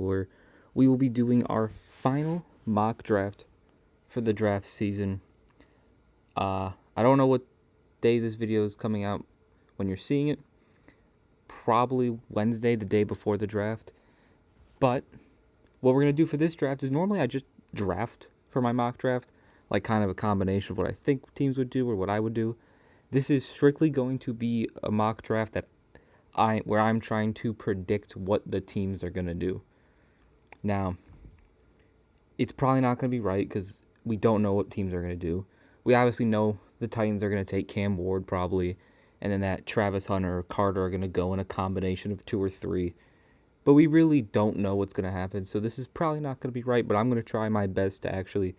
where we will be doing our final mock draft for the draft season. I don't know what day this video is coming out when you're seeing it. Probably Wednesday, the day before the draft. But what we're going to do for this draft is normally I just draft for my mock draft, like kind of a combination of what I think teams would do or what I would do. This is strictly going to be a mock draft where I'm trying to predict what the teams are going to do. Now, it's probably not going to be right because we don't know what teams are going to do. We obviously know the Titans are going to take Cam Ward probably, and then that Travis Hunter or Carter are going to go in a combination of 2 or 3. But we really don't know what's going to happen, so this is probably not going to be right, but I'm going to try my best to actually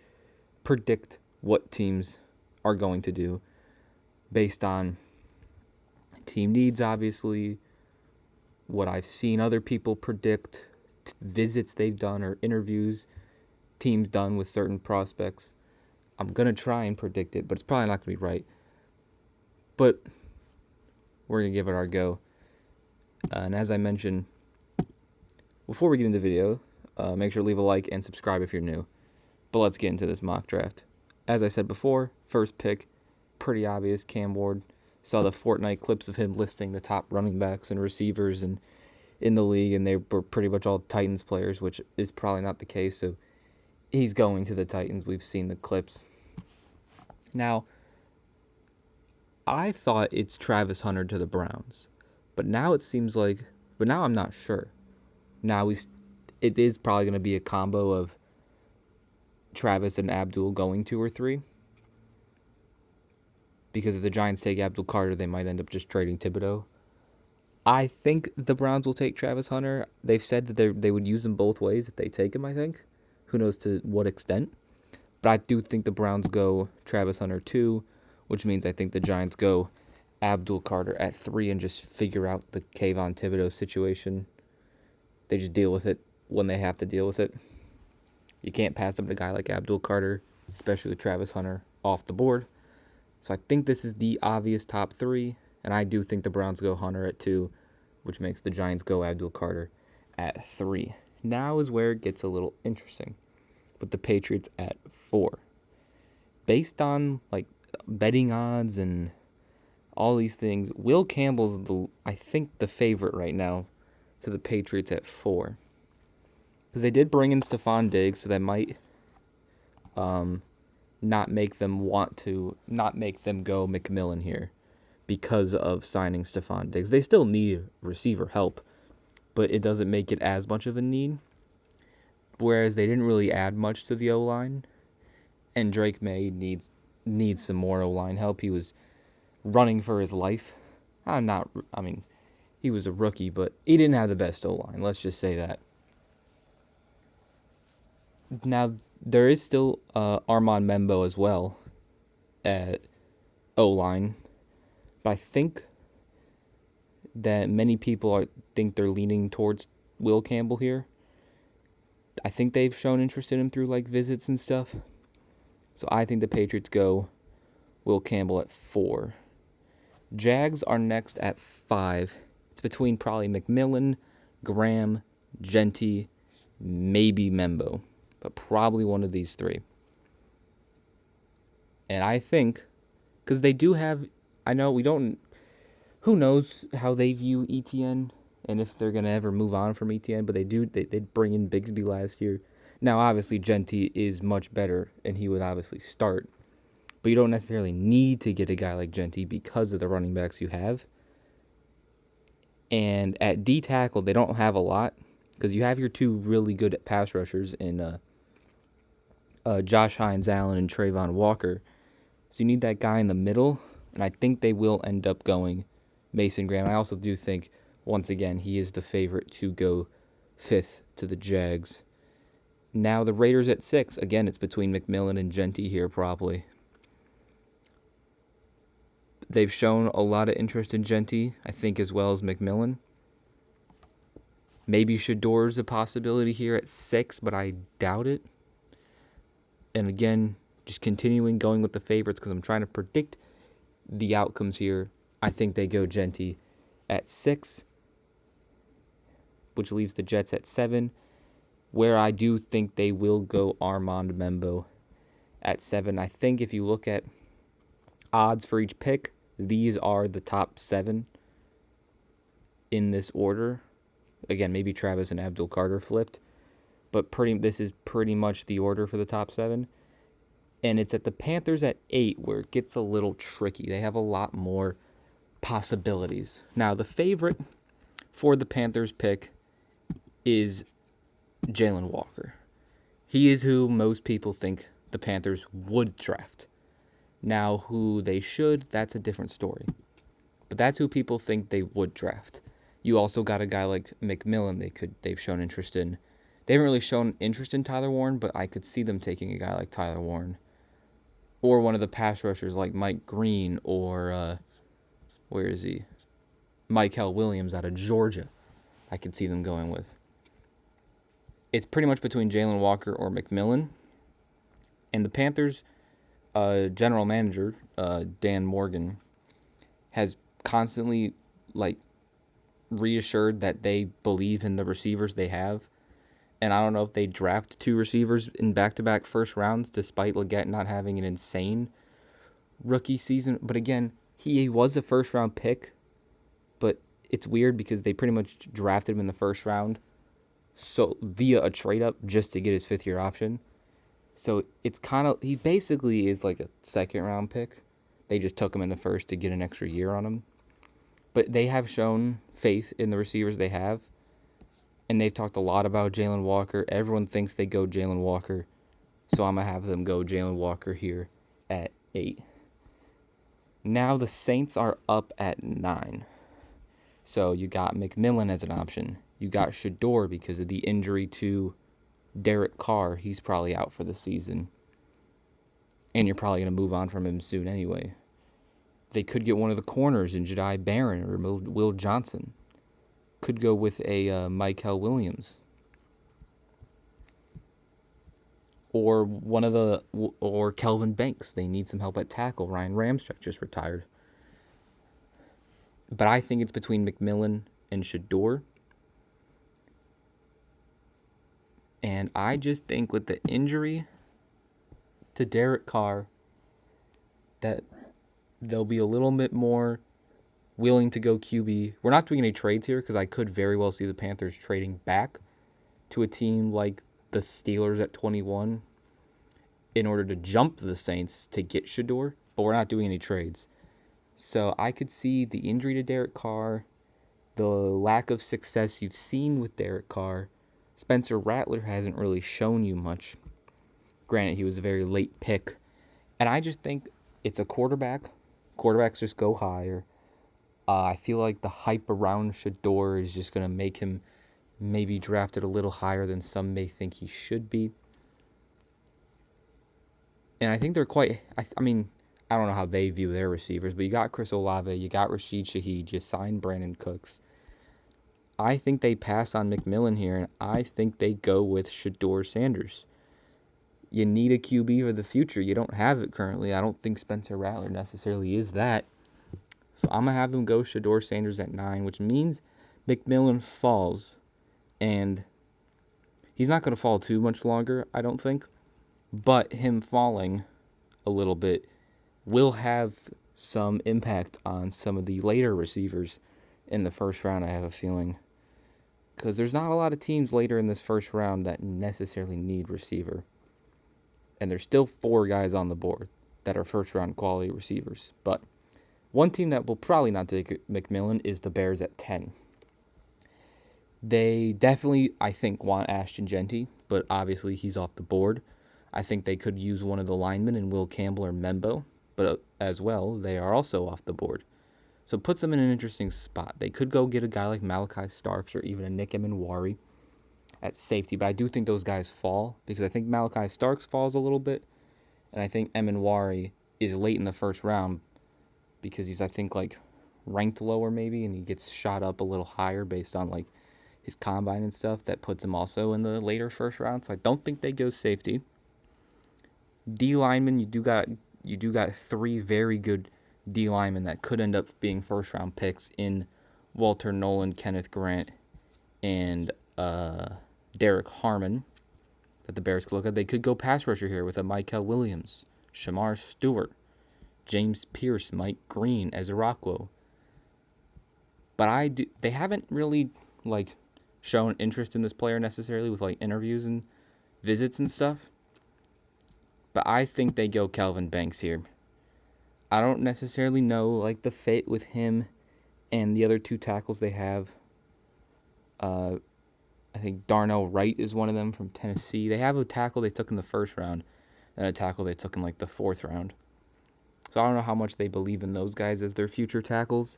predict what teams are going to do based on team needs, obviously, what I've seen other people predict, visits they've done or interviews teams done with certain prospects. I'm going to try and predict it, but it's probably not going to be right. But we're going to give it our go. And as I mentioned, before we get into the video, make sure to leave a like and subscribe if you're new. But let's get into this mock draft. As I said before, first pick, pretty obvious, Cam Ward. Saw the Fortnite clips of him listing the top running backs and receivers in the league, and they were pretty much all Titans players, which is probably not the case. So he's going to the Titans. We've seen the clips. Now, I thought it's Travis Hunter to the Browns, but now it seems like, but now I'm not sure. Now it is probably going to be a combo of Travis and Abdul going 2 or 3. Because if the Giants take Abdul Carter, they might end up just trading Thibodeaux. I think the Browns will take Travis Hunter. They've said that they would use him both ways if they take him, I think. Who knows to what extent. But I do think the Browns go Travis Hunter 2, which means I think the Giants go Abdul Carter at 3 and just figure out the Kayvon Thibodeaux situation. They just deal with it when they have to deal with it. You can't pass up a guy like Abdul Carter, especially with Travis Hunter, off the board. So I think this is the obvious top 3, and I do think the Browns go Hunter at 2, which makes the Giants go Abdul Carter at 3. Now is where it gets a little interesting, with the Patriots at 4. Based on like betting odds and all these things, Will Campbell's I think the favorite right now to the Patriots at 4. Because they did bring in Stephon Diggs, so that might not make them go McMillan here because of signing Stephon Diggs. They still need receiver help, but it doesn't make it as much of a need. Whereas they didn't really add much to the O-line, and Drake May needs some more O-line help. He was running for his life. He was a rookie, but he didn't have the best O-line. Let's just say that. Now, there is still Armand Membo as well at O-line. But I think that many people think they're leaning towards Will Campbell here. I think they've shown interest in him through like visits and stuff. So I think the Patriots go Will Campbell at 4. Jags are next at 5. It's between probably McMillan, Graham, Genty, maybe Membo. But probably one of these 3. And I think, because they do have, who knows how they view ETN and if they're going to ever move on from ETN, but they bring in Bigsby last year. Now, obviously, Genty is much better, and he would obviously start. But you don't necessarily need to get a guy like Genty because of the running backs you have. And at D tackle, they don't have a lot, because you have your 2 really good pass rushers in Josh Hines-Allen and Trayvon Walker. So you need that guy in the middle, and I think they will end up going Mason Graham. I also do think, once again, he is the favorite to go 5th to the Jags. Now the Raiders at 6. Again, it's between McMillan and Genty here probably. They've shown a lot of interest in Genty, I think, as well as McMillan. Maybe Shador's a possibility here at 6, but I doubt it. And again, just going with the favorites because I'm trying to predict the outcomes here. I think they go Genty at 6, which leaves the Jets at 7. where I do think they will go Armand Membo at 7. I think if you look at odds for each pick, these are the top 7 in this order. Again, maybe Travis and Abdul Carter flipped, but this is pretty much the order for the top 7. And it's at the Panthers at 8 where it gets a little tricky. They have a lot more possibilities. Now, the favorite for the Panthers pick is Jalen Walker. He is who most people think the Panthers would draft. Now, who they should, that's a different story. But that's who people think they would draft. You also got a guy like McMillan they've shown interest in. They haven't really shown interest in Tyler Warren, but I could see them taking a guy like Tyler Warren. Or one of the pass rushers like Mike Green or, where is he? Michael Williams out of Georgia. I could see them going with. It's pretty much between Jalen Walker or McMillan. And the Panthers' general manager, Dan Morgan, has constantly reassured that they believe in the receivers they have. And I don't know if they draft 2 receivers in back-to-back first rounds despite Leggett not having an insane rookie season. But again, he was a first-round pick, but it's weird because they pretty much drafted him in the first round so via a trade-up just to get his 5th-year option. So it's he basically is like a second-round pick. They just took him in the first to get an extra year on him. But they have shown faith in the receivers they have. And they've talked a lot about Jalen Walker. Everyone thinks they go Jalen Walker. So I'm going to have them go Jalen Walker here at 8. Now the Saints are up at 9. So you got McMillan as an option. You got Shedeur because of the injury to Derek Carr. He's probably out for the season. And you're probably going to move on from him soon anyway. They could get one of the corners in Jedi Barron or Will Johnson. Could go with a Michael Williams. Or Kelvin Banks. They need some help at tackle. Ryan Ramczyk just retired. But I think it's between McMillan and Shedeur. And I just think with the injury to Derek Carr that they'll be a little bit more willing to go QB. We're not doing any trades here because I could very well see the Panthers trading back to a team like the Steelers at 21 in order to jump the Saints to get Shedeur, but we're not doing any trades. So I could see the injury to Derek Carr, the lack of success you've seen with Derek Carr. Spencer Rattler hasn't really shown you much. Granted, he was a very late pick. And I just think it's a quarterback. Quarterbacks just go higher. I feel like the hype around Shedeur is just going to make him maybe drafted a little higher than some may think he should be. And I think they're quite... I mean, I don't know how they view their receivers, but you got Chris Olave, you got Rashid Shaheed, you signed Brandon Cooks. I think they pass on McMillan here, and I think they go with Shedeur Sanders. You need a QB for the future. You don't have it currently. I don't think Spencer Rattler necessarily is that. So I'm going to have them go Shedeur Sanders at 9, which means McMillan falls. And he's not going to fall too much longer, I don't think. But him falling a little bit will have some impact on some of the later receivers in the first round, I have a feeling. Because there's not a lot of teams later in this first round that necessarily need receiver. And there's still 4 guys on the board that are first-round quality receivers. But one team that will probably not take McMillan is the Bears at 10. They definitely, I think, want Ashton Jeanty, but obviously he's off the board. I think they could use one of the linemen in Will Campbell or Membo, but as well, they are also off the board. So it puts them in an interesting spot. They could go get a guy like Malachi Starks or even a Nick Emenwari at safety, but I do think those guys fall because I think Malachi Starks falls a little bit, and I think Emenwari is late in the first round because he's, I think, ranked lower maybe, and he gets shot up a little higher based on, his combine and stuff. That puts him also in the later first round, so I don't think they go safety. D lineman, you do got 3 very good D linemen that could end up being first-round picks in Walter Nolan, Kenneth Grant, and Derek Harmon that the Bears could look at. They could go pass rusher here with a Mykel Williams, Shamar Stewart, James Pierce, Mike Green, Ezra Rockwell. But they haven't really shown interest in this player necessarily with interviews and visits and stuff. But I think they go Kelvin Banks here. I don't necessarily know the fit with him and the other two tackles they have. I think Darnell Wright is one of them from Tennessee. They have a tackle they took in the first round and a tackle they took in the fourth round. So I don't know how much they believe in those guys as their future tackles.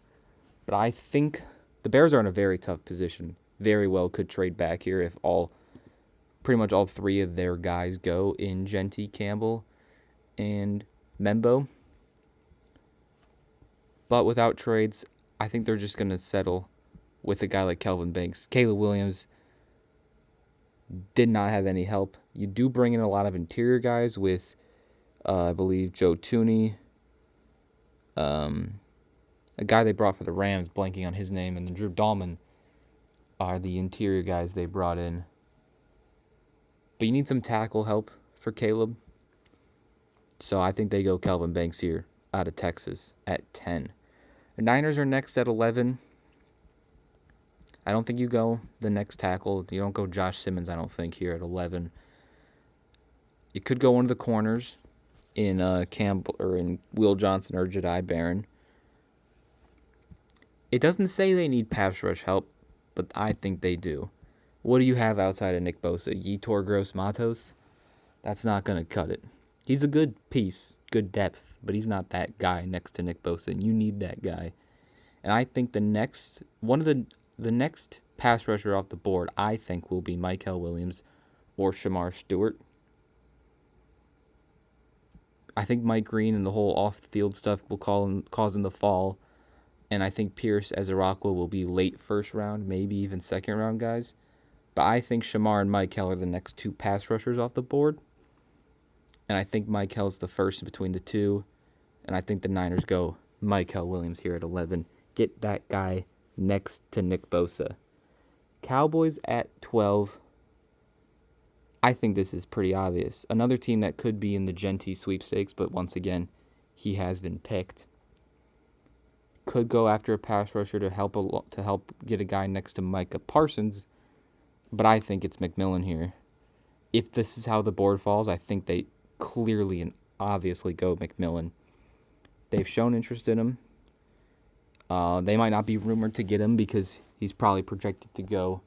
But I think the Bears are in a very tough position. Very well could trade back here if pretty much all three of their guys go in Genty, Campbell, and Membo. But without trades, I think they're just going to settle with a guy like Kelvin Banks. Caleb Williams did not have any help. You do bring in a lot of interior guys with, I believe, Joe Tooney, a guy they brought for the Rams, blanking on his name, and then Drew Dahlman are the interior guys they brought in. But you need some tackle help for Caleb. So I think they go Kelvin Banks here out of Texas at 10. The Niners are next at 11. I don't think you go the next tackle. You don't go Josh Simmons, I don't think, here at 11. You could go one of the corners in Campbell or in Will Johnson or Jedi Barron. It doesn't say they need pass rush help, but I think they do. What do you have outside of Nick Bosa? Yetur Gross-Matos? That's not going to cut it. He's a good piece, good depth, but he's not that guy next to Nick Bosa, and you need that guy. And I think the next pass rusher off the board, I think, will be Mykel Williams or Shamar Stewart. I think Mike Green and the whole off-the-field stuff will cause him to fall. And I think Pierce as a Rockwell will be late first round, maybe even second round guys. But I think Shamar and Mykel are the next two pass rushers off the board. And I think Mykel's the first between the two. And I think the Niners go Mykel Williams here at 11. Get that guy next to Nick Bosa. Cowboys at 12. I think this is pretty obvious. Another team that could be in the Genty sweepstakes, but once again, he has been picked. Could go after a pass rusher to help get a guy next to Micah Parsons, but I think it's McMillan here. If this is how the board falls, I think they clearly and obviously go McMillan. They've shown interest in him. They might not be rumored to get him because he's probably projected to go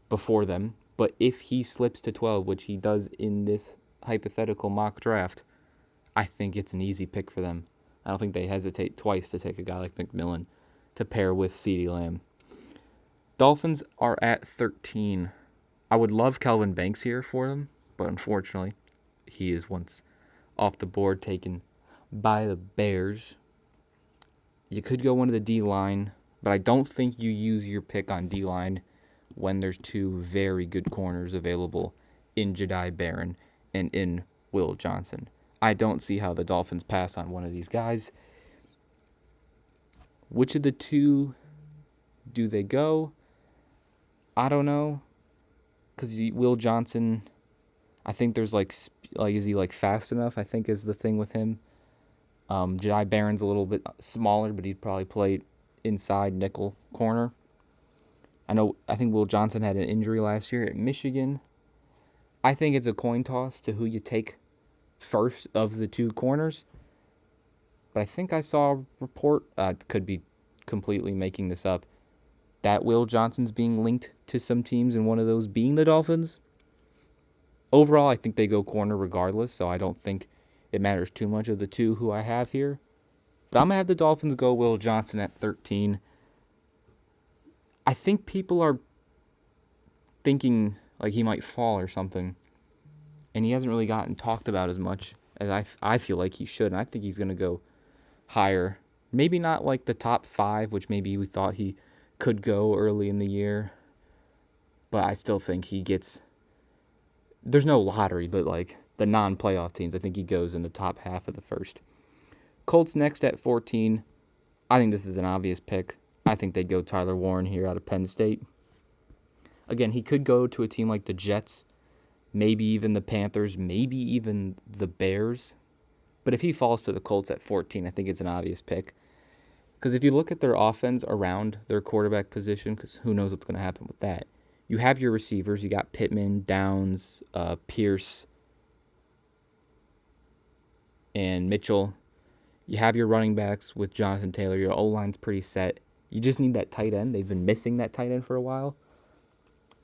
before them. But if he slips to 12, which he does in this hypothetical mock draft, I think it's an easy pick for them. I don't think they hesitate twice to take a guy like McMillan to pair with CeeDee Lamb. Dolphins are at 13. I would love Kelvin Banks here for them, but unfortunately, he is once off the board taken by the Bears. You could go one of the D-line, but I don't think you use your pick on D-line when there's two very good corners available in Jedi Barron and in Will Johnson. I don't see how the Dolphins pass on one of these guys. Which of the two do they go? I don't know. Because Will Johnson, I think there's is he fast enough? I think is the thing with him. Jedi Barron's a little bit smaller, but he'd probably play inside nickel corner. I think Will Johnson had an injury last year at Michigan. I think it's a coin toss to who you take first of the two corners. But I think I saw a report, could be completely making this up, that Will Johnson's being linked to some teams and one of those being the Dolphins. Overall, I think they go corner regardless, so I don't think it matters too much of the two who I have here. But I'm going to have the Dolphins go Will Johnson at 13. I think people are thinking he might fall or something. And he hasn't really gotten talked about as much as I feel like he should. And I think he's going to go higher. Maybe not the top 5, which maybe we thought he could go early in the year. But I still think he gets... There's no lottery, but the non-playoff teams, I think he goes in the top half of the first. Colts next at 14. I think this is an obvious pick. I think they'd go Tyler Warren here out of Penn State. Again, he could go to a team like the Jets, maybe even the Panthers, maybe even the Bears. But if he falls to the Colts at 14, I think it's an obvious pick. Because if you look at their offense around their quarterback position, because who knows what's going to happen with that, you have your receivers. You got Pittman, Downs, Pierce, and Mitchell. You have your running backs with Jonathan Taylor. Your O-line's pretty set. You just need that tight end. They've been missing that tight end for a while.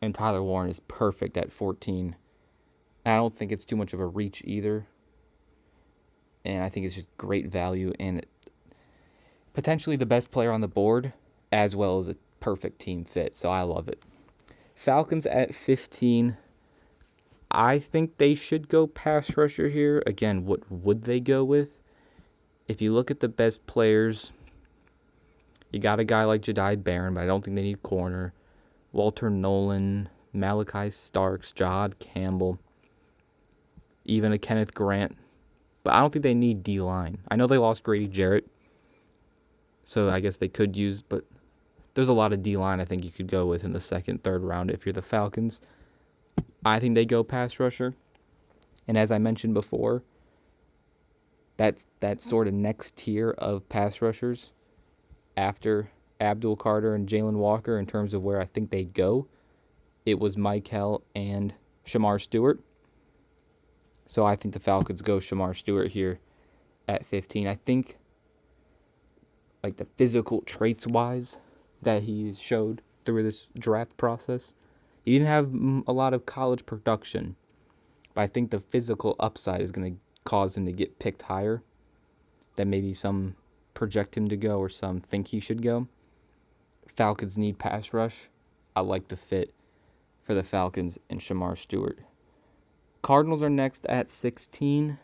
And Tyler Warren is perfect at 14. I don't think it's too much of a reach either. And I think it's just great value and potentially the best player on the board, as well as a perfect team fit. So I love it. Falcons at 15. I think they should go pass rusher here. Again, what would they go with? If you look at the best players, you got a guy like Jahdae Barron, but I don't think they need corner. Walter Nolan, Malachi Starks, Jahad Campbell, even a Kenneth Grant. But I don't think they need D-line. I know they lost Grady Jarrett, so I guess they could use, but there's a lot of D-line I think you could go with in the second, third round if you're the Falcons. I think they go pass rusher. And as I mentioned before, that's that sort of next tier of pass rushers after Abdul Carter and Jalen Walker in terms of where I think they'd go. It was Michael and Shamar Stewart. So I think the Falcons go Shamar Stewart here at 15. I think like the physical traits wise that he showed through this draft process, he didn't have a lot of college production, but I think the physical upside is going to cause him to get picked higher than maybe some project him to go or some think he should go. Falcons need pass rush. I like the fit for the Falcons and Shamar Stewart. Cardinals are next at 16.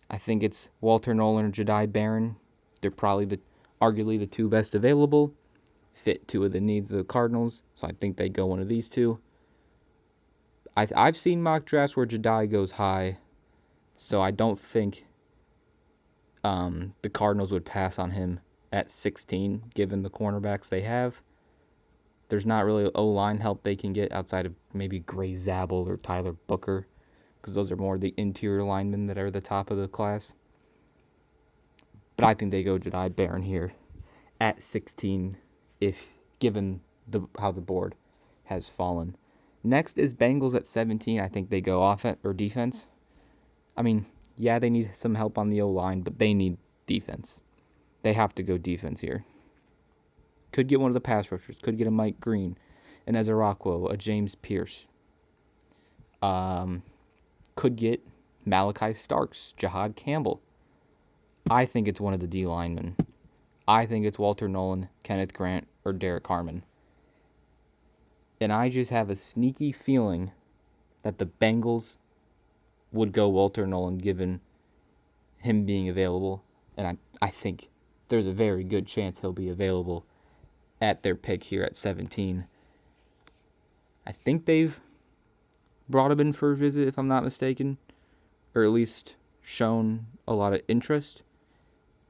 I think it's Walter Nolan or Jahdae Barron. They're probably arguably the two best available. Fit two of the needs of the Cardinals, so I think they go one of these two. I've seen mock drafts where Jahdae goes high, so I don't think the Cardinals would pass on him at 16, given the cornerbacks they have. There's not really O-line help they can get outside of maybe Gray Zabel or Tyler Booker, because those are more the interior linemen that are the top of the class. But I think they go Jahdae Barron here at 16, if given how the board has fallen. Next is Bengals at 17. I think they go offense or defense. I mean, yeah, they need some help on the O-line, but they need defense. They have to go defense here. Could get one of the pass rushers. Could get a Mike Green, an Ezra Rockwell, a James Pierce. Could get Malachi Starks, Jahad Campbell. I think it's one of the D linemen. I think it's Walter Nolan, Kenneth Grant, or Derek Harmon. And I just have a sneaky feeling that the Bengals would go Walter Nolan given him being available. And I think there's a very good chance he'll be available at their pick here at 17. I think they've brought him in for a visit, if I'm not mistaken, or at least shown a lot of interest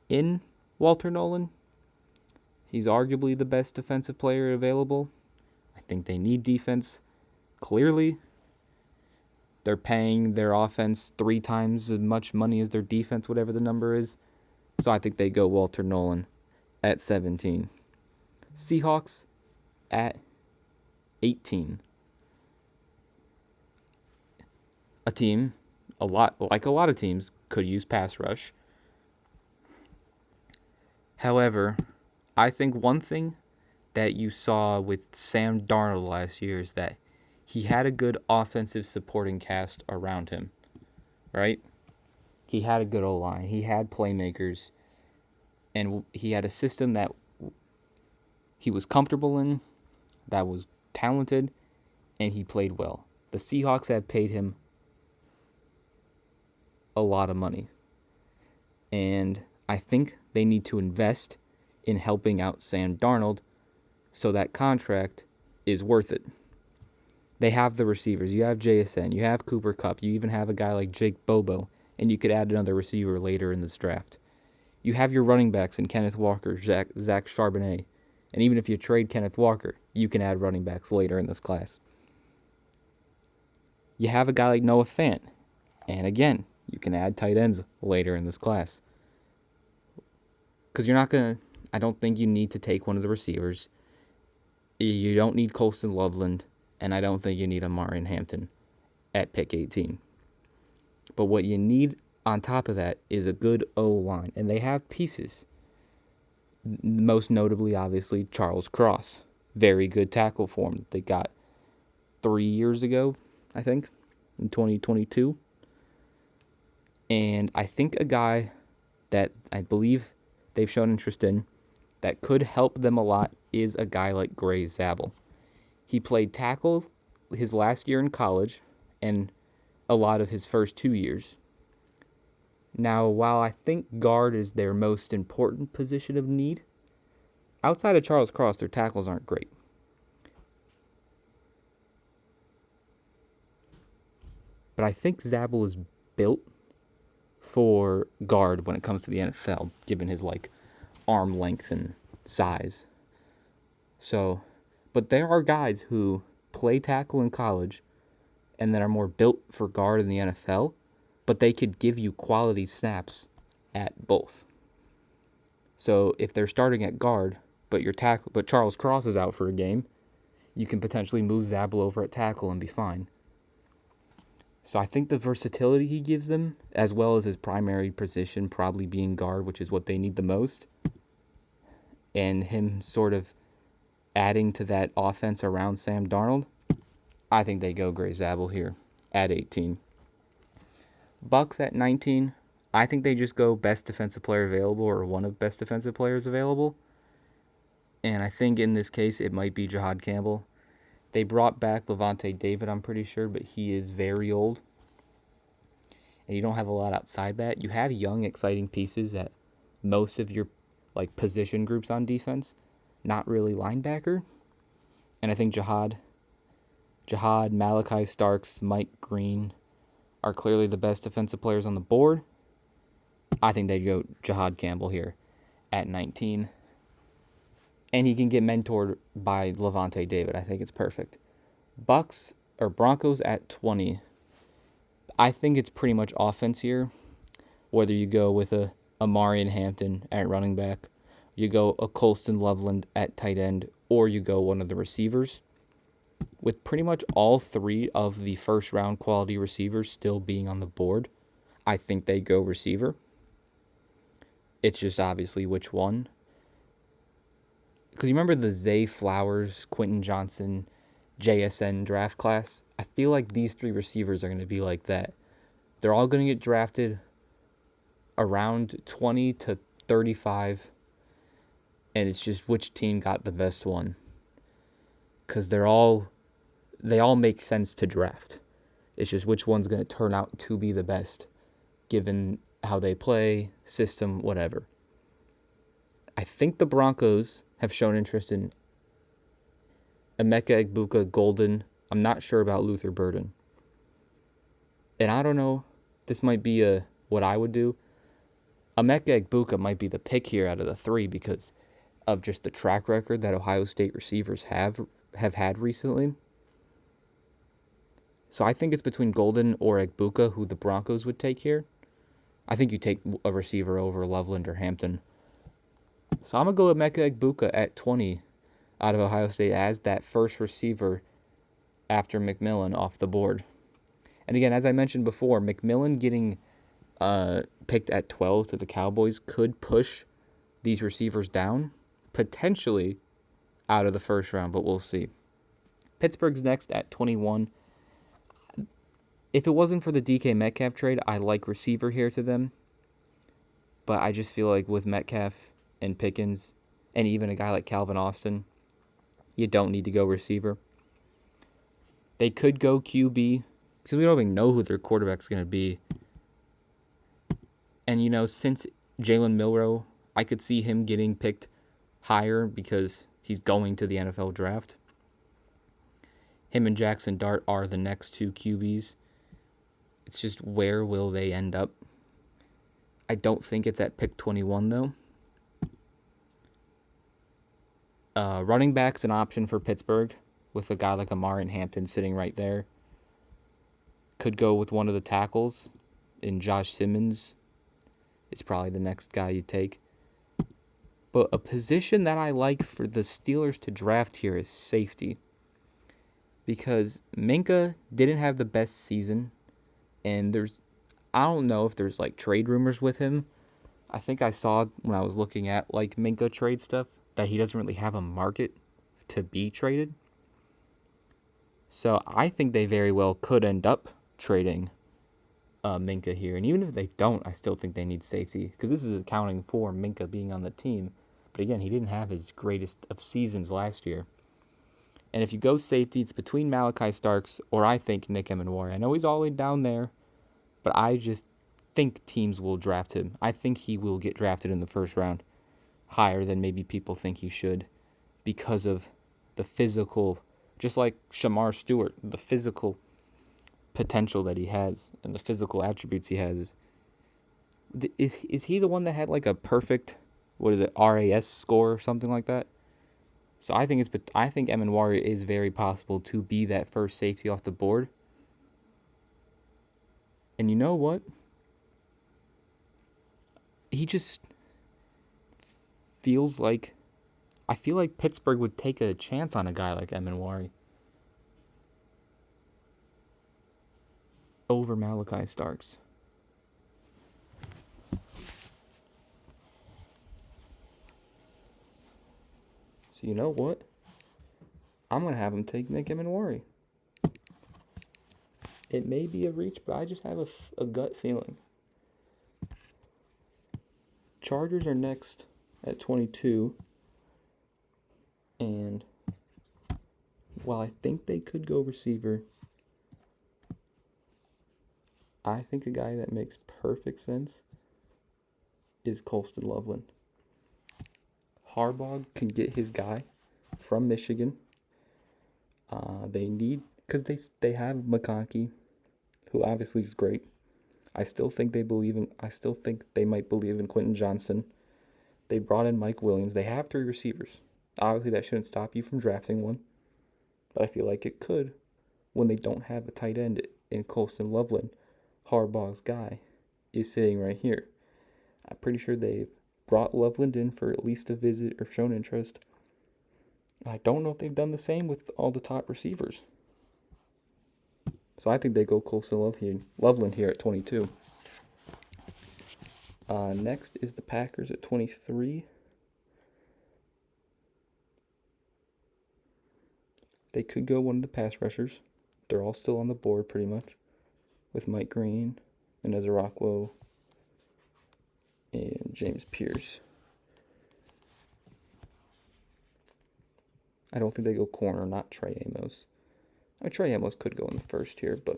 in Walter Nolan. He's arguably the best defensive player available. I think they need defense. Clearly, they're paying their offense 3 times as much money as their defense, whatever the number is. So I think they go Walter Nolan at 17. Seahawks at 18. A team, like a lot of teams, could use pass rush. However, I think one thing that you saw with Sam Darnold last year is that he had a good offensive supporting cast around him, right? He had a good O-line. He had playmakers. And he had a system that he was comfortable in, that was talented, and he played well. The Seahawks have paid him a lot of money. And I think they need to invest in helping out Sam Darnold so that contract is worth it. They have the receivers. You have JSN. You have Cooper Kupp. You even have a guy like Jake Bobo. And you could add another receiver later in this draft. You have your running backs in Kenneth Walker, Zach Charbonnet, And even if you trade Kenneth Walker, you can add running backs later in this class. You have a guy like Noah Fant, and again, you can add tight ends later in this class. Because I don't think you need to take one of the receivers. You don't need Colston Loveland, and I don't think you need Omarion Hampton at pick 18. But what you need on top of that is a good O-line, and they have pieces. Most notably, obviously, Charles Cross. Very good tackle form that they got 3 years ago, I think, in 2022. And I think a guy that I believe they've shown interest in that could help them a lot is a guy like Gray Zabel. He played tackle his last year in college and a lot of his first 2 years. Now, while I think guard is their most important position of need, outside of Charles Cross, their tackles aren't great. But I think Zabel is built for guard when it comes to the NFL, given his arm length and size. So, but there are guys who play tackle in college and that are more built for guard in the NFL, but they could give you quality snaps at both. So if they're starting at guard, but Charles Cross is out for a game, you can potentially move Zabel over at tackle and be fine. So I think the versatility he gives them, as well as his primary position probably being guard, which is what they need the most, and him sort of adding to that offense around Sam Darnold, I think they go Gray Zabel here at 18. Bucks at 19, I think they just go best defensive player available or one of best defensive players available. And I think in this case it might be Jahad Campbell. They brought back Lavonte David, I'm pretty sure, but he is very old. And you don't have a lot outside that. You have young, exciting pieces at most of your position groups on defense. Not really linebacker. And I think Jahad, Malachi Starks, Mike Green are clearly the best defensive players on the board. I think they'd go Jahad Campbell here at 19. And he can get mentored by Lavonte David. I think it's perfect. Broncos at 20. I think it's pretty much offense here. Whether you go with a Omarion Hampton at running back, you go a Colston Loveland at tight end, or you go one of the receivers. With pretty much all three of the first round quality receivers still being on the board, I think they go receiver. It's just obviously which one. Because you remember the Zay Flowers, Quentin Johnson, JSN draft class? I feel like these three receivers are going to be like that. They're all going to get drafted around 20 to 35. And it's just which team got the best one. Because they all make sense to draft. It's just which one's going to turn out to be the best, given how they play, system, whatever. I think the Broncos have shown interest in Emeka Egbuka, Golden. I'm not sure about Luther Burden. And I don't know, this might be what I would do. Emeka Egbuka might be the pick here out of the three because of just the track record that Ohio State receivers have had recently. So I think it's between Golden or Egbuka, who the Broncos would take here. I think you take a receiver over Loveland or Hampton. So I'm going to go with Emeka Egbuka at 20 out of Ohio State as that first receiver after McMillan off the board. And again, as I mentioned before, McMillan getting picked at 12 to the Cowboys could push these receivers down, potentially out of the first round, but we'll see. Pittsburgh's next at 21. If it wasn't for the DK Metcalf trade, I like receiver here to them. But I just feel like with Metcalf and Pickens, and even a guy like Calvin Austin, you don't need to go receiver. They could go QB, because we don't even know who their quarterback's going to be. And, since Jalen Milroe, I could see him getting picked higher because he's going to the NFL draft. Him and Jackson Dart are the next two QBs. It's just where will they end up? I don't think it's at pick 21, though. Running back's an option for Pittsburgh with a guy like Amari Hampton sitting right there. Could go with one of the tackles in Josh Simmons. It's probably the next guy you take. But a position that I like for the Steelers to draft here is safety. Because Minkah didn't have the best season. And I don't know if there's like trade rumors with him. I think I saw when I was looking at like Minkah trade stuff that he doesn't really have a market to be traded. So I think they very well could end up trading Minkah here. And even if they don't, I still think they need safety. Because this is accounting for Minkah being on the team. But again, he didn't have his greatest of seasons last year. And if you go safety, it's between Malachi Starks or I think Nick Emenwari. I know he's all the way down there, but I just think teams will draft him. I think he will get drafted in the first round higher than maybe people think he should because of the physical, just like Shamar Stewart, the physical potential that he has and the physical attributes he has. Is he the one that had like a perfect, RAS score or something like that? So I think Emenwari is very possible to be that first safety off the board. And you know what? He just feels like, I feel like Pittsburgh would take a chance on a guy like Emenwari over Malachi Starks. So you know what? I'm going to have him take Nick Emenwari. It may be a reach, but I just have a gut feeling. Chargers are next at 22. And while I think they could go receiver, I think a guy that makes perfect sense is Colston Loveland. Harbaugh can get his guy from Michigan. They need, because they have McConkey, who obviously is great. I still think they might believe in Quentin Johnston. They brought in Mike Williams. They have 3 receivers. Obviously, that shouldn't stop you from drafting one, but I feel like it could when they don't have a tight end in Colston Loveland. Harbaugh's guy is sitting right here. I'm pretty sure they've brought Loveland in for at least a visit or shown interest. I don't know if they've done the same with all the top receivers. So I think they go Colston Loveland here at 22. Next is the Packers at 23. They could go one of the pass rushers. They're all still on the board pretty much, with Mike Green and Ezra Rockwell and James Pierce. I don't think they go corner, not Trey Amos. Trey Amos could go in the first here, but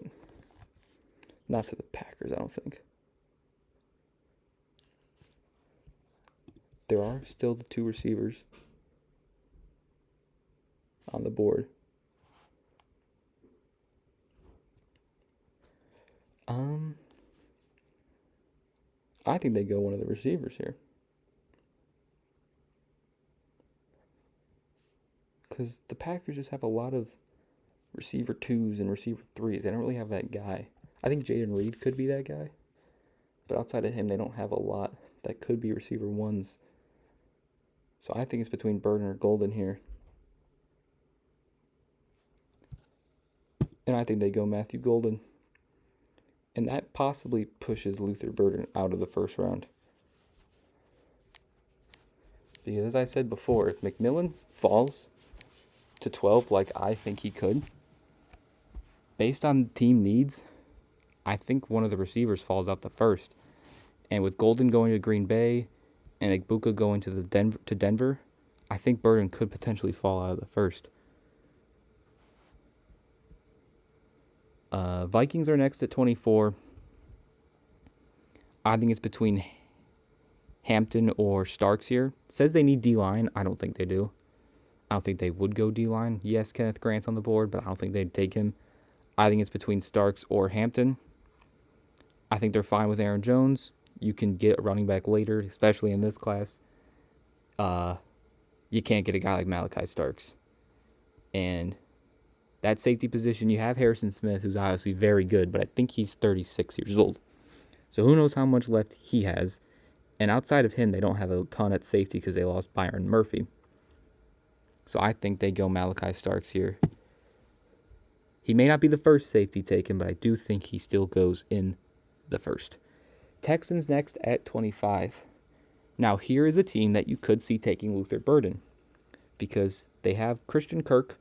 not to the Packers, I don't think. There are still the 2 receivers on the board. I think they go one of the receivers here. Because the Packers just have a lot of receiver 2s and receiver 3s. They don't really have that guy. I think Jaden Reed could be that guy. But outside of him, they don't have a lot that could be receiver 1s. So I think it's between Burton or Golden here. And I think they go Matthew Golden. And that possibly pushes Luther Burden out of the first round. Because as I said before, if McMillan falls to 12 like I think he could, based on team needs, I think one of the receivers falls out the first. And with Golden going to Green Bay and Igbuka going to Denver, I think Burden could potentially fall out of the first. Vikings are next at 24. I think it's between Hampton or Starks here. It says they need D-line. I don't think they do. I don't think they would go D-line. Yes, Kenneth Grant's on the board, but I don't think they'd take him. I think it's between Starks or Hampton. I think they're fine with Aaron Jones. You can get a running back later, especially in this class. you can't get a guy like Malachi Starks. And that safety position, you have Harrison Smith, who's obviously very good, but I think he's 36 years old. So who knows how much left he has. And outside of him, they don't have a ton at safety because they lost Byron Murphy. So I think they go Malachi Starks here. He may not be the first safety taken, but I do think he still goes in the first. Texans next at 25. Now, here is a team that you could see taking Luther Burden because they have Christian Kirk,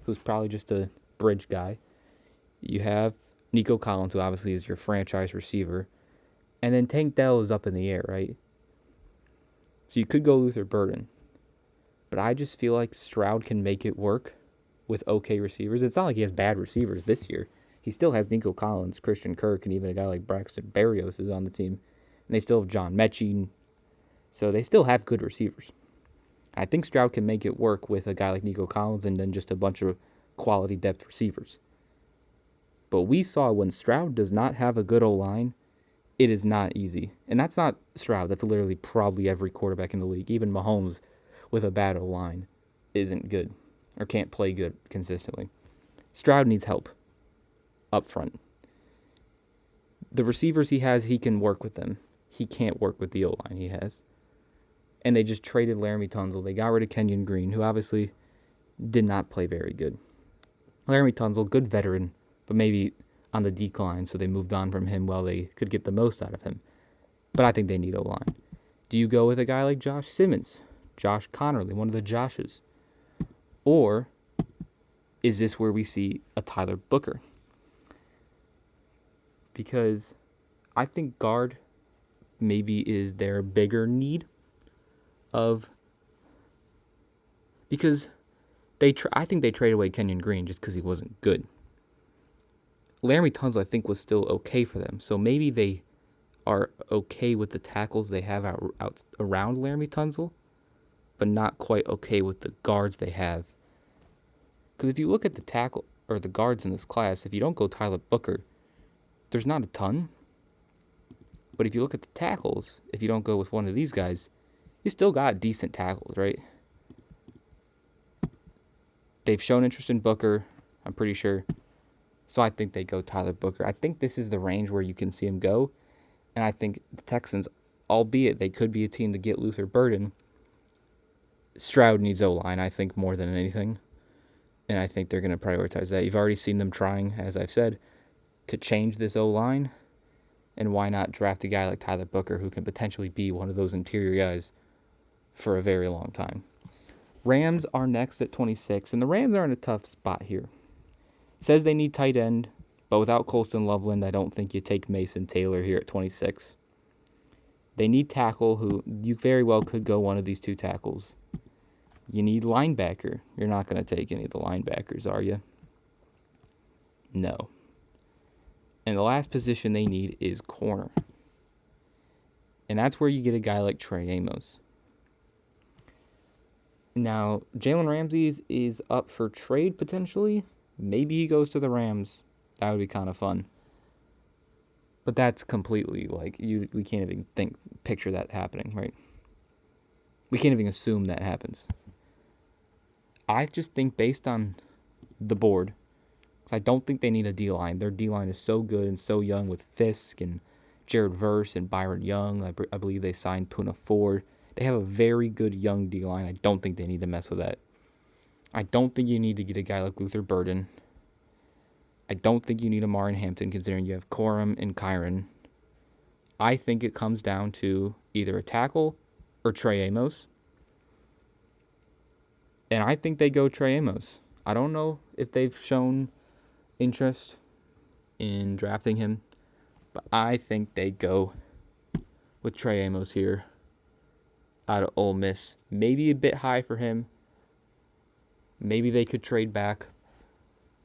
who's probably just a bridge guy. You have Nico Collins, who obviously is your franchise receiver. And then Tank Dell is up in the air, right? So you could go Luther Burden. But I just feel like Stroud can make it work with okay receivers. It's not like he has bad receivers this year. He still has Nico Collins, Christian Kirk, and even a guy like Braxton Berrios is on the team. And they still have John Mechie. So they still have good receivers. I think Stroud can make it work with a guy like Nico Collins and then just a bunch of quality depth receivers. But we saw when Stroud does not have a good O-line, it is not easy. And that's not Stroud. That's literally probably every quarterback in the league. Even Mahomes with a bad O-line isn't good or can't play good consistently. Stroud needs help up front. The receivers he has, he can work with them. He can't work with the O-line he has. And they just traded Laramie Tunsil. They got rid of Kenyon Green, who obviously did not play very good. Laramie Tunsil, good veteran, but maybe on the decline, so they moved on from him while they could get the most out of him. But I think they need O-line. Do you go with a guy like Josh Simmons, Josh Connerly, one of the Joshes? Or is this where we see a Tyler Booker? Because I think guard maybe is their bigger need of, because I think they traded away Kenyon Green just because he wasn't good. Laramie Tunsil, I think, was still okay for them. So maybe they are okay with the tackles they have out around Laramie Tunsil, but not quite okay with the guards they have. Because if you look at the tackle or the guards in this class, if you don't go Tyler Booker, there's not a ton. But if you look at the tackles, if you don't go with one of these guys, you still got decent tackles, right? They've shown interest in Booker, I'm pretty sure. So I think they go Tyler Booker. I think this is the range where you can see him go. And I think the Texans, albeit they could be a team to get Luther Burden, Stroud needs O-line, I think, more than anything. And I think they're going to prioritize that. You've already seen them trying, as I've said, to change this O-line. And why not draft a guy like Tyler Booker who can potentially be one of those interior guys for a very long time. Rams are next at 26, and the Rams are in a tough spot here. It says they need tight end, but without Colston Loveland, I don't think you take Mason Taylor here at 26. They need tackle, who you very well could go one of these two tackles. You need linebacker. You're not going to take any of the linebackers, are you? No. And the last position they need is corner. And that's where you get a guy like Trey Amos. Now, Jalen Ramsey is up for trade potentially. Maybe he goes to the Rams. That would be kind of fun. But that's completely we can't even picture that happening, right? We can't even assume that happens. I just think based on the board, because I don't think they need a D-line. Their D-line is so good and so young with Fisk and Jared Verse and Byron Young. I believe they signed Poona Ford. They have a very good young D-line. I don't think they need to mess with that. I don't think you need to get a guy like Luther Burden. I don't think you need Omarion Hampton, considering you have Corum and Kyron. I think it comes down to either a tackle or Trey Amos. And I think they go Trey Amos. I don't know if they've shown interest in drafting him, but I think they go with Trey Amos here out of Ole Miss. Maybe a bit high for him. Maybe they could trade back,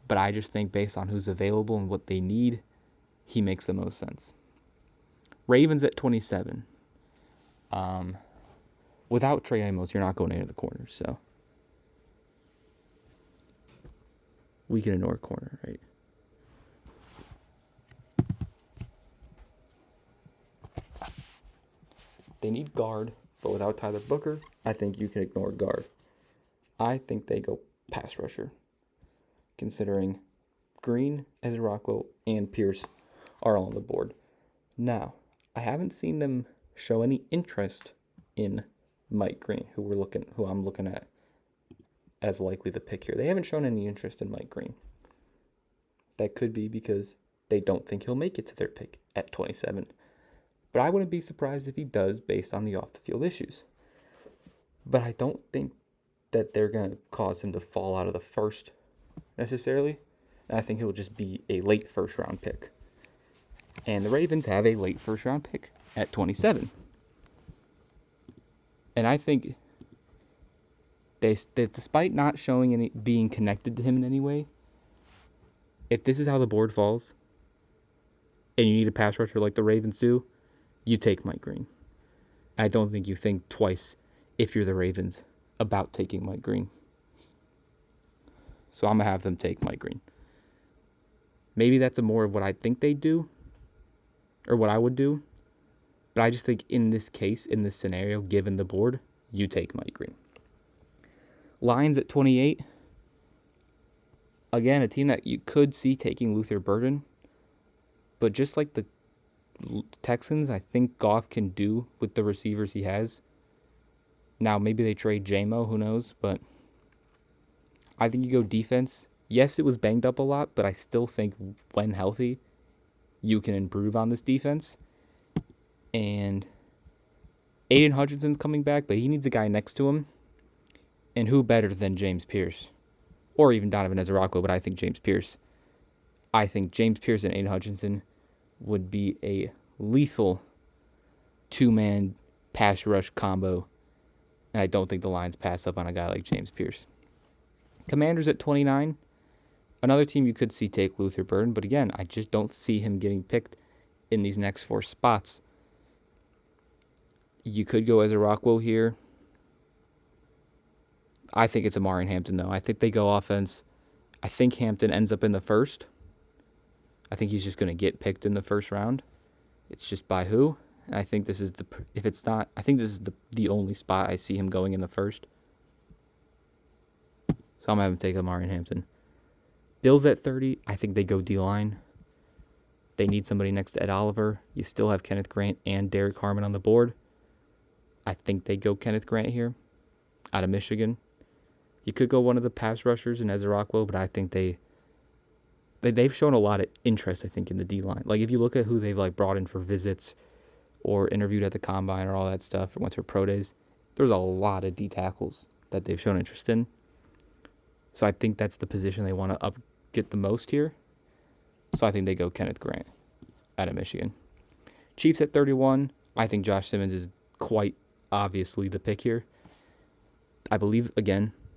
but I just think based on who's available and what they need, he makes the most sense. Ravens at 27. Without Trey Amos, you're not going into the corners, so we can ignore corner, right? They need guard, but without Tyler Booker, I think you can ignore guard. I think they go pass rusher, considering Green, Ezra Rockwell, and Pierce are all on the board. Now, I haven't seen them show any interest in Mike Green, who I'm looking at as likely the pick here. They haven't shown any interest in Mike Green. That could be because they don't think he'll make it to their pick at 27. But I wouldn't be surprised if he does based on the off-the-field issues. But I don't think that they're going to cause him to fall out of the first necessarily. And I think he'll just be a late first-round pick. And the Ravens have a late first-round pick at 27. And I think they despite not showing any being connected to him in any way, if this is how the board falls, and you need a pass rusher like the Ravens do, you take Mike Green. I don't think you think twice if you're the Ravens about taking Mike Green. So I'm going to have them take Mike Green. Maybe that's more of what I think they do, or what I would do. But I just think in this case, in this scenario, given the board, you take Mike Green. Lions at 28. Again, a team that you could see taking Luther Burden. But just like the Texans, I think Goff can do with the receivers he has. Now, maybe they trade J-Mo, who knows? But I think you go defense. Yes, it was banged up a lot, but I still think when healthy, you can improve on this defense. And Aiden Hutchinson's coming back, but he needs a guy next to him. And who better than James Pierce? Or even Donovan Ezra-Rockwell, but I think James Pierce. I think James Pierce and Aiden Hutchinson would be a lethal two-man pass rush combo. And I don't think the Lions pass up on a guy like James Pierce. Commanders at 29. Another team you could see take Luther Burden, but again, I just don't see him getting picked in these next 4 spots. You could go Ezra-Rockwell here. I think it's Amari Hampton, though. I think they go offense. I think Hampton ends up in the first. I think he's just going to get picked in the first round. It's just by who. And I think this is if it's not, I think this is the only spot I see him going in the first. So I'm going to have him take Amari Hampton. Bills at 30. I think they go D-line. They need somebody next to Ed Oliver. You still have Kenneth Grant and Derek Harmon on the board. I think they go Kenneth Grant here out of Michigan. You could go one of the pass rushers in Ezra-Rockwell, but I think they've shown a lot of interest, I think, in the D-line. Like, if you look at who they've brought in for visits or interviewed at the Combine or all that stuff, or went to pro days, there's a lot of D tackles that they've shown interest in. So I think that's the position they want to get the most here. So I think they go Kenneth Grant out of Michigan. Chiefs at 31. I think Josh Simmons is quite obviously the pick here. I believe,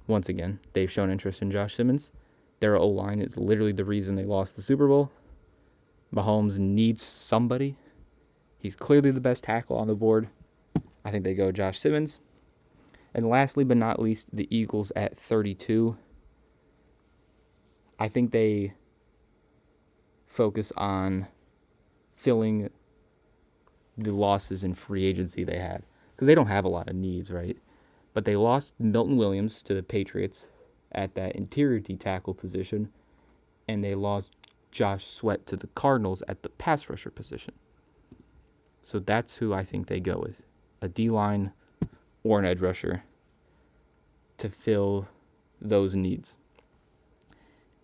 once again, they've shown interest in Josh Simmons. Their O-line is literally the reason they lost the Super Bowl. Mahomes needs somebody. He's clearly the best tackle on the board. I think they go Josh Simmons. And lastly but not least, the Eagles at 32. I think they focus on filling the losses in free agency they had. Because they don't have a lot of needs, right? But they lost Milton Williams to the Patriots at that interior D tackle position. And they lost Josh Sweat to the Cardinals at the pass rusher position. So that's who I think they go with. A D-line or an edge rusher to fill those needs.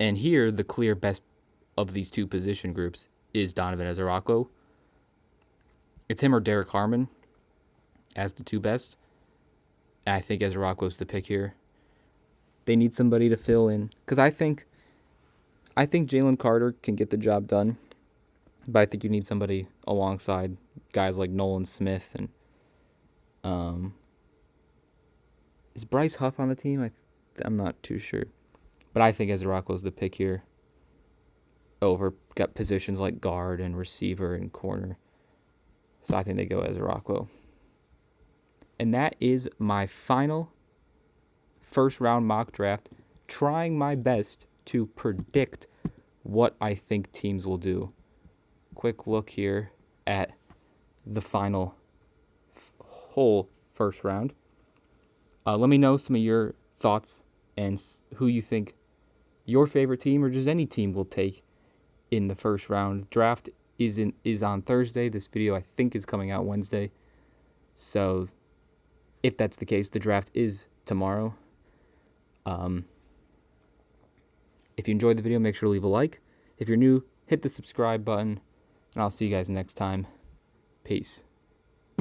And here, the clear best of these two position groups is Donovan Ezra-Rockwell. It's him or Derek Harmon as the two best. And I think Ezra-Rockwell's the pick here. They need somebody to fill in. Because I think Jalen Carter can get the job done. But I think you need somebody alongside guys like Nolan Smith and is Bryce Huff on the team? I'm not too sure. But I think Ezra-Rockwell's the pick here. Got positions like guard and receiver and corner. So I think they go Ezra-Rockwell. And that is my final first round mock draft. Trying my best to predict what I think teams will do. Quick look here at the final whole first round. Let me know some of your thoughts and who you think your favorite team or just any team will take in the first round. Draft is on Thursday. This video I think is coming out Wednesday. So if that's the case, the draft is tomorrow. If you enjoyed the video, make sure to leave a like. If you're new, hit the subscribe button, and I'll see you guys next time. Peace.